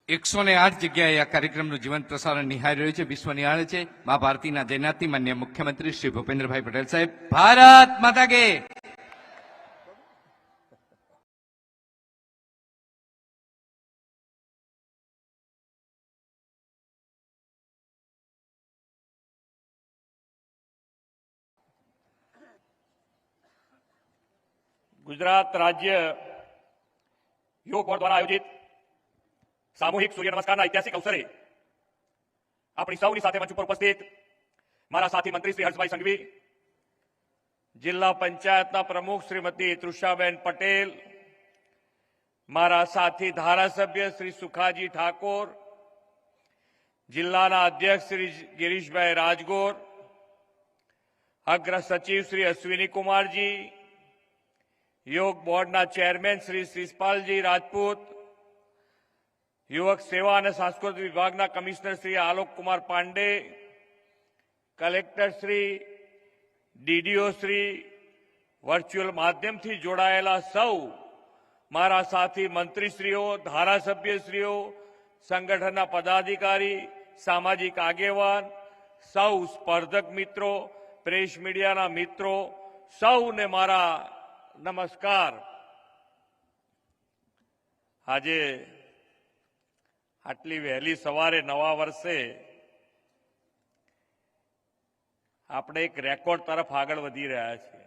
108 જગ્યાએ આ કાર્યક્રમનું જીવંત પ્રસારણ નિહાળી રહ્યું છે. વિશ્વ નિહાળે છે મા ભારતીના જયનાથથી માન્ય મુખ્યમંત્રી શ્રી ભૂપેન્દ્રભાઈ પટેલ સાહેબ. ભારત માતા કે ગુજરાત રાજ્ય યોગ બોર્ડ દ્વારા આયોજિત સામૂહિક સૂર્ય નમસ્કારના ઐતિહાસિક અવસરે આપણી સૌની સાથે મંચ ઉપર ઉપસ્થિત મારા સાથી મંત્રી શ્રી હર્ષભાઈ સંઘવી, જિલ્લા પંચાયતના પ્રમુખ શ્રીમતી તૃષાબેન પટેલ, મારા સાથી ધારાસભ્ય શ્રી સુખાજી ઠાકોર, જિલ્લાના અધ્યક્ષ શ્રી ગિરીશભાઈ રાજગોર, અગ્ર સચિવ શ્રી અશ્વિની કુમારજી, યોગ બોર્ડના ચેરમેન શ્રી શિષપાલજી રાજપૂત, યુવક સેવા અને સાંસ્કૃતિક વિભાગના commissioner Shri Alok Kumar Pandey, collector Shri, DDO Shri, virtual માધ્યમથી જોડાયેલા સૌ મારા સાથી મંત્રીશ્રીઓ, ધારાસભ્યશ્રીઓ, સંગઠનના પદાધિકારી, સામાજિક આગેવાન, સૌ સ્પર્ધક મિત્રો, પ્રેસ મીડિયાના મિત્રો, સૌને મારા નમસ્કાર. આજે આટલી વહેલી સવારે નવા વર્ષે આપણે એક રેકોર્ડ તરફ આગળ વધી રહ્યા છીએ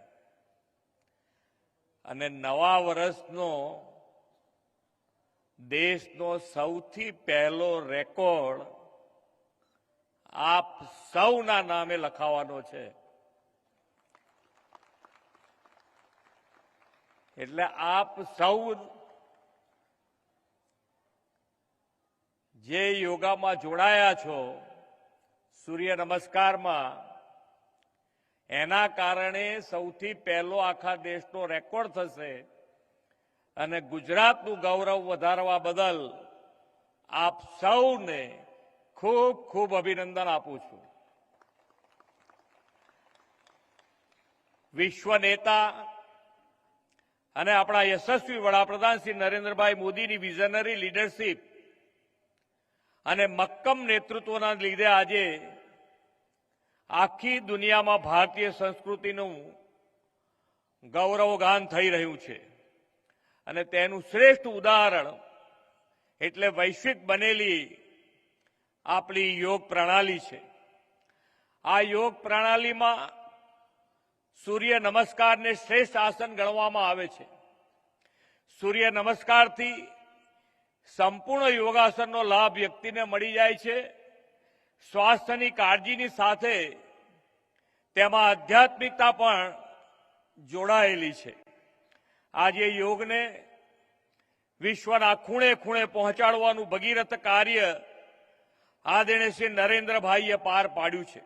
અને નવા વર્ષનો દેશનો સૌથી પહેલો રેકોર્ડ આપ સૌના નામે લખાવાનો છે. એટલે આપ સૌ જે યોગામાં જોડાયા છો, સૂર્ય નમસ્કારમાં, એના કારણે સૌથી પહેલો આખા દેશનો રેકોર્ડ થશે અને ગુજરાતનું ગૌરવ વધારવા બદલ આપ સૌને ખૂબ ખૂબ અભિનંદન આપું છું. વિશ્વ નેતા અને આપણા યશસ્વી વડાપ્રધાન શ્રી નરેન્દ્રભાઈ મોદીની વિઝનરી લીડરશીપ અને મક્કમ નેતૃત્વના લીધે આજે આખી દુનિયામાં ભારતીય સંસ્કૃતિનું ગૌરવગાન થઈ રહ્યું છે અને તેનું શ્રેષ્ઠ ઉદાહરણ એટલે વૈશ્વિક બનેલી આપણી યોગ પ્રણાલી છે. આ યોગ પ્રણાલીમાં સૂર્ય નમસ્કારને શ્રેષ્ઠ આસન ગણવામાં આવે છે. સૂર્ય નમસ્કારથી સંપૂર્ણ યોગાસનનો લાભ વ્યક્તિને મળી જાય છે. સ્વાસ્થ્યની કાળજીની સાથે તેમાં આધ્યાત્મિકતા પણ જોડાયેલી છે. આજે યોગને વિશ્વના ખૂણે ખૂણે પહોંચાડવાનું ભગીરથ કાર્ય આદરણીય શ્રી નરેન્દ્રભાઈએ પાર પાડ્યું છે.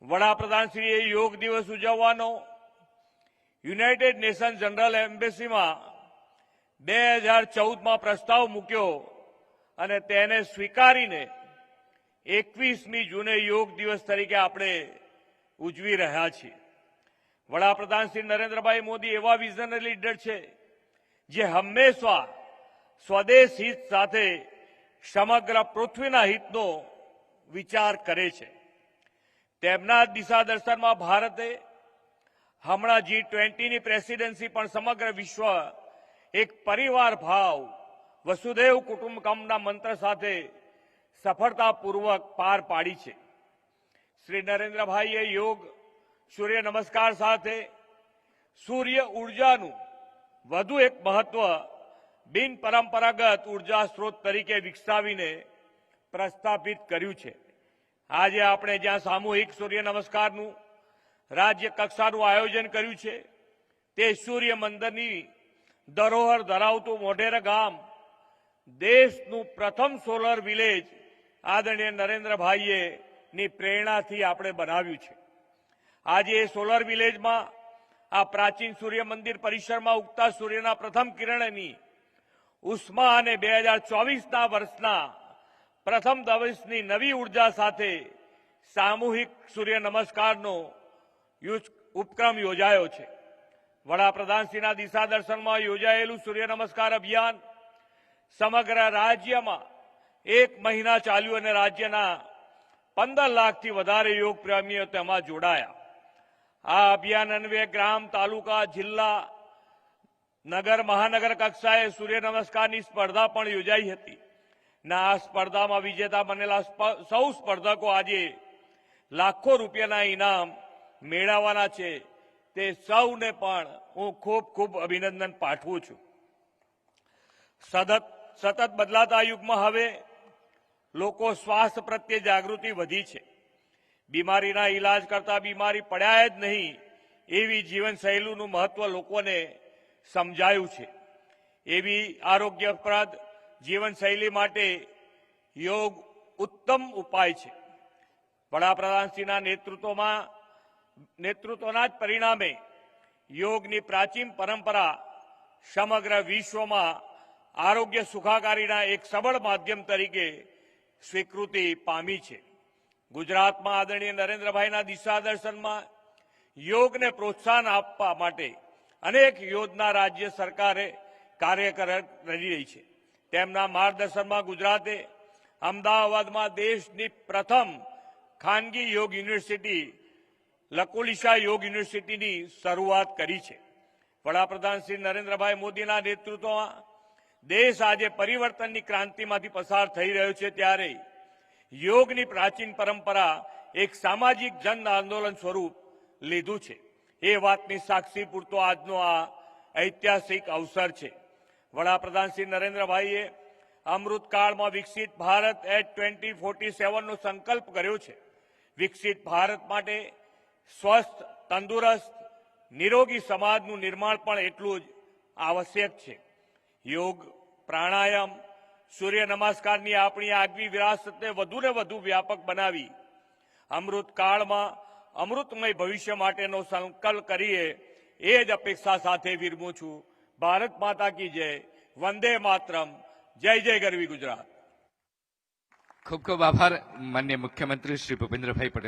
વડાપ્રધાનશ્રીએ યોગ દિવસ ઉજવવાનો યુનાઇટેડ નેશન જનરલ એમ્બેસીમાં 2014માં પ્રસ્તાવ મૂક્યો અને તેને સ્વીકારીને 21મી જૂને યોગ દિવસ તરીકે આપણે ઉજવી રહ્યા છીએ. વડાપ્રધાન શ્રી નરેન્દ્રભાઈ મોદી એવા વિઝનરી લીડર છે જે હંમેશા સ્વદેશ હિત સાથે સમગ્ર પૃથ્વીના હિતનો વિચાર કરે છે. તેમના દિશા દર્શનમાં ભારતે હમણાં G20ની પ્રેસિડેન્સી પણ સમગ્ર વિશ્વ એક પરિવાર ભાવ, વસુધૈવ કુટુંબકમના મંત્ર સાથે સફળતાપૂર્વક પાર પાડી છે. શ્રી નરેન્દ્રભાઈએ યોગ, સૂર્ય નમસ્કાર સાથે સૂર્ય ઉર્જાનું વધુ એક મહત્વ બિન પરંપરાગત ઉર્જા સ્ત્રોત તરીકે વિકસાવીને પ્રસ્થાપિત કર્યું છે. આજે આપણે જ્યાં સામૂહિક સૂર્ય નમસ્કારનું રાજ્ય કક્ષાનું આયોજન કર્યું છે તે સૂર્ય મંદિરની ધરોહર ધરાવતું મોઢેરા ગામ દેશનું પ્રથમ સોલર વિલેજ આદરણીય નરેન્દ્રભાઈએ ની પ્રેરણાથી આપણે બનાવ્યું છે. આજે સોલર વિલેજમાં આ પ્રાચીન સૂર્ય મંદિર પરિસરમાં ઉગતા સૂર્યના પ્રથમ કિરણની ઉષ્મા અને 2024ના વર્ષના પ્રથમ દિવસની નવી ઉર્જા સાથે સામૂહિક સૂર્ય નમસ્કારનો ઉપક્રમ યોજાયો છે. વડાપ્રધાનશ્રીના દિશા દર્શનમાં યોજાયેલું સૂર્ય નમસ્કાર અભિયાન સમગ્ર રાજ્યમાં 1 મહિના ચાલ્યું અને રાજ્યના 15 લાખથી વધારે યોગ પ્રેમીઓ તેમાં જોડાયા. આ અભિયાન અન્વયે ગ્રામ, તાલુકા, જિલ્લા, નગર, મહાનગર કક્ષાએ સૂર્ય નમસ્કારની સ્પર્ધા પણ યોજાઈ હતી. ના આ સ્પર્ધામાં વિજેતા બનેલા સૌ સ્પર્ધકો આજે લાખો રૂપિયાના ઇનામ મેળવવાના છે. તે સૌને પણ હું ખૂબ ખૂબ અભિનંદન પાઠવું છું. સતત બદલાતા યુગમાં હવે લોકો સ્વાસ્થ્ય પ્રત્યે જાગૃતિ વધી છે. બીમારીના ઈલાજ કરતા બીમારી પડ્યા જ નહીં એવી જીવનશૈલીનું મહત્વ લોકોને સમજાયું છે. એવી આરોગ્યપ્રદ જીવનશૈલી માટે યોગ ઉત્તમ ઉપાય છે. વડાપ્રધાનશ્રીના નેતૃત્વના જ પરિણામે યોગની પ્રાચીન પરંપરા સમગ્ર વિશ્વમાં આરોગ્ય સુખાકારીના એક સબળ માધ્યમ તરીકે સ્વીકૃતિ પામી છે. ગુજરાતમાં આદરણીય નરેન્દ્રભાઈના દિશાદર્શનમાં યોગને પ્રોત્સાહન આપવા માટે અનેક યોજના રાજ્ય સરકારે કાર્ય કરી રહી છે. તેમના માર્ગદર્શનમાં ગુજરાતે અમદાવાદમાં દેશની પ્રથમ ખાનગી યોગ યુનિવર્સિટી લકુલિશા યોગ યુનિવર્સિટીની શરૂઆત કરી છે. વડાપ્રધાન શ્રી નરેન્દ્રભાઈ મોદીના નેતૃત્વમાં દેશ આજે પરિવર્તનની ક્રાંતિમાંથી પસાર થઈ રહ્યો છે. ત્યારે યોગની પ્રાચીન પરંપરા એક સામાજિક જન આંદોલન સ્વરૂપ લીધું છે. એ વાતની સાક્ષી પૂરતો આજનો આ ઐતિહાસિક અવસર છે. વડાપ્રધાન શ્રી નરેન્દ્રભાઈએ અમૃતકાળમાં વિકસિત ભારત એટ 2047નો સંકલ્પ કર્યો છે. વિકસિત ભારત માટે સ્વસ્થ, તંદુરસ્ત, નિરોગી સમાજનું નિર્માણ પણ એટલું જ આવશ્યક છે. યોગ, પ્રાણાયામ, સૂર્ય નમસ્કારની આપણી આગવી વિરાસતને વધુને વધુ વ્યાપક બનાવી અમૃતકાળમાં અમૃતમય ભવિષ્ય માટેનો સંકલ્પ કરીએ એ જ અપેક્ષા સાથે વિરમું છું. ભારત માતા કી જય. વંદે માતરમ. જય જય ગરવી ગુજરાત. ખૂબ ખૂબ આભાર માનનીય મુખ્યમંત્રી શ્રી ભૂપેન્દ્રભાઈ પટેલ.